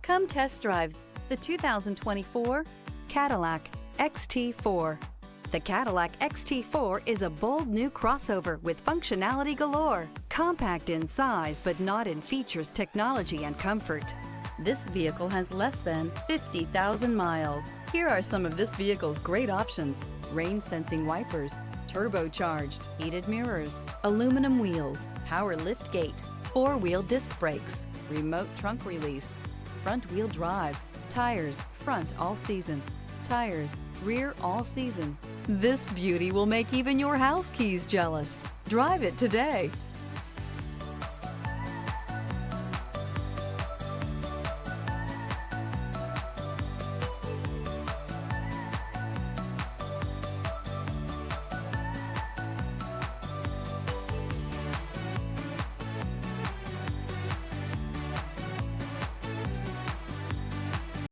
Come test drive the 2024 Cadillac XT4. The Cadillac XT4 is a bold new crossover with functionality galore. Compact in size but not in features, technology, and comfort. This vehicle has less than 50,000 miles. Here are some of this vehicle's great options: rain-sensing wipers, turbocharged, heated mirrors, aluminum wheels, power lift gate, four-wheel disc brakes, remote trunk release, front-wheel drive, tires front all season, tires rear all season. This beauty will make even your house keys jealous. Drive it today.